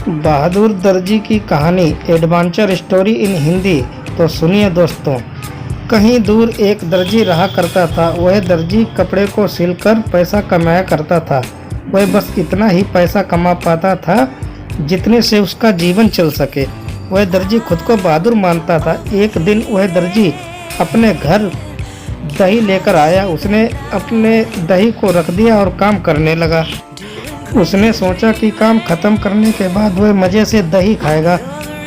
बहादुर दर्जी की कहानी एडवेंचर स्टोरी इन हिंदी। तो सुनिए दोस्तों। कहीं दूर एक दर्जी रहा करता था। वह दर्जी कपड़े को सिलकर पैसा कमाया करता था। वह बस इतना ही पैसा कमा पाता था जितने से उसका जीवन चल सके। वह दर्जी खुद को बहादुर मानता था। एक दिन वह दर्जी अपने घर दही लेकर आया। उसने अपने दही को रख दिया और काम करने लगा। उसने सोचा कि काम खत्म करने के बाद वह मज़े से दही खाएगा।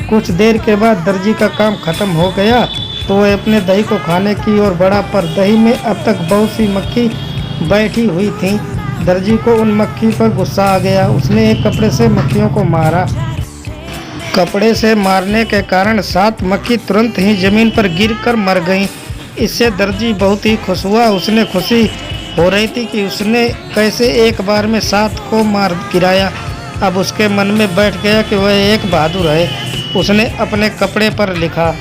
कुछ देर के बाद दर्जी का काम खत्म हो गया तो वह अपने दही को खाने की ओर बढ़ा, पर दही में अब तक बहुत सी मक्खी बैठी हुई थीं। दर्जी को उन मक्खी पर गुस्सा आ गया। उसने एक कपड़े से मक्खियों को मारा। कपड़े से मारने के कारण 7 मक्खी तुरंत ही जमीन पर गिरकर मर गईं। इससे दर्जी बहुत ही खुश हुआ। उसने खुशी हो रही थी कि उसने कैसे एक बार में 7 को मार गिराया। अब उसके मन में बैठ गया कि वह एक बहादुर है। उसने अपने कपड़े पर लिखा,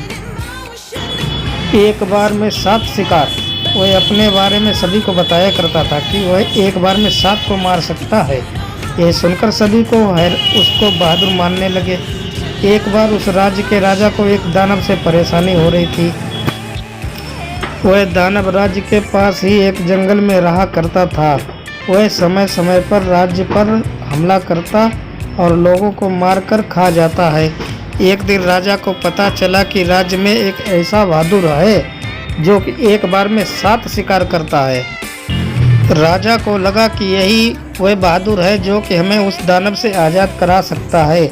एक बार में 7 शिकार। वह अपने बारे में सभी को बताया करता था कि वह एक बार में 7 को मार सकता है। यह सुनकर सभी को उसको बहादुर मानने लगे। एक बार उस राज्य के राजा को एक दानव से परेशानी हो रही थी। वह दानव राज्य के पास ही एक जंगल में रहा करता था। वह समय समय पर राज्य पर हमला करता और लोगों को मारकर खा जाता है। एक दिन राजा को पता चला कि राज्य में एक ऐसा बहादुर है जो कि एक बार में 7 शिकार करता है। राजा को लगा कि यही वह बहादुर है जो कि हमें उस दानव से आज़ाद करा सकता है।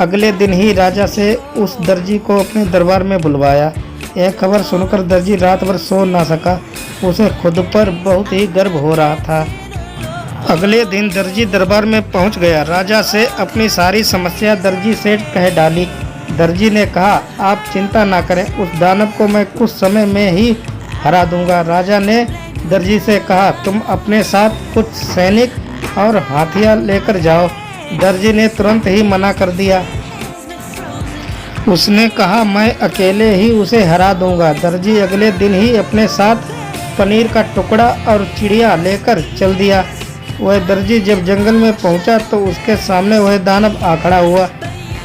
अगले दिन ही राजा से उस दर्जी को अपने दरबार में बुलवाया। यह खबर सुनकर दर्जी रात भर सो ना सका। उसे खुद पर बहुत ही गर्व हो रहा था। अगले दिन दर्जी दरबार में पहुंच गया। राजा से अपनी सारी समस्या दर्जी से कह डाली। दर्जी ने कहा, आप चिंता ना करें, उस दानव को मैं कुछ समय में ही हरा दूंगा। राजा ने दर्जी से कहा, तुम अपने साथ कुछ सैनिक और हाथियार लेकर जाओ। दर्जी ने तुरंत ही मना कर दिया। उसने कहा, मैं अकेले ही उसे हरा दूंगा। दर्जी अगले दिन ही अपने साथ पनीर का टुकड़ा और चिड़िया लेकर चल दिया। वह दर्जी जब जंगल में पहुंचा तो उसके सामने वह दानव आ खड़ा हुआ।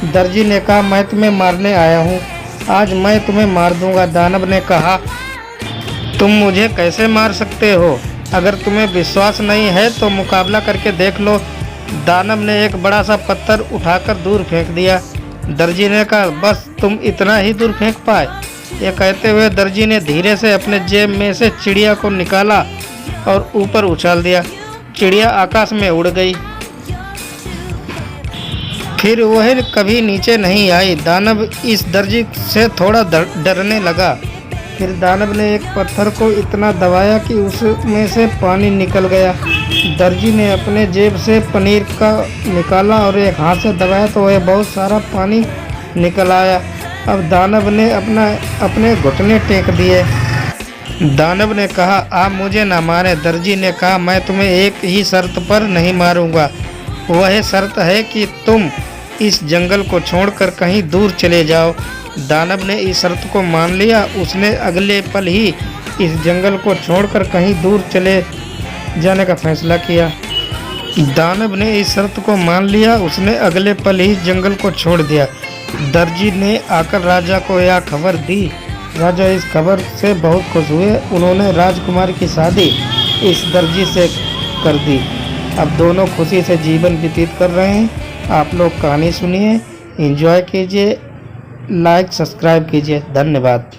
दर्जी ने कहा, मैं तुम्हें मारने आया हूं, आज मैं तुम्हें मार दूंगा। दानव ने कहा, तुम मुझे कैसे मार सकते हो? अगर तुम्हें विश्वास नहीं है तो मुकाबला करके देख लो। दानव ने एक बड़ा सा पत्थर उठाकर दूर फेंक दिया। दर्जी ने कहा, बस तुम इतना ही दूर फेंक पाए? यह कहते हुए दर्जी ने धीरे से अपने जेब में से चिड़िया को निकाला और ऊपर उछाल दिया। चिड़िया आकाश में उड़ गई। फिर वह कभी नीचे नहीं आई। दानव इस दर्जी से थोड़ा डरने लगा। फिर दानव ने एक पत्थर को इतना दबाया कि उसमें से पानी निकल गया। दर्जी ने अपने जेब से पनीर का निकाला और एक हाथ से दबाया तो वह बहुत सारा पानी निकल आया। अब दानव ने अपने घुटने टेक दिए। दानव ने कहा, आप मुझे ना मारे। दर्जी ने कहा, मैं तुम्हें एक ही शर्त पर नहीं मारूंगा। वह शर्त है कि तुम इस जंगल को छोड़कर कहीं दूर चले जाओ। दानव ने इस शर्त को मान लिया। उसने अगले पल ही इस जंगल को छोड़कर कहीं दूर चले जाने का फैसला किया। दानव ने इस शर्त को मान लिया। उसने अगले पल ही जंगल को छोड़ दिया। दर्जी ने आकर राजा को यह खबर दी। राजा इस खबर से बहुत खुश हुए। उन्होंने राजकुमारी की शादी इस दर्जी से कर दी। अब दोनों खुशी से जीवन व्यतीत कर रहे हैं। आप लोग कहानी सुनिए, एंजॉय कीजिए, लाइक सब्सक्राइब कीजिए। धन्यवाद।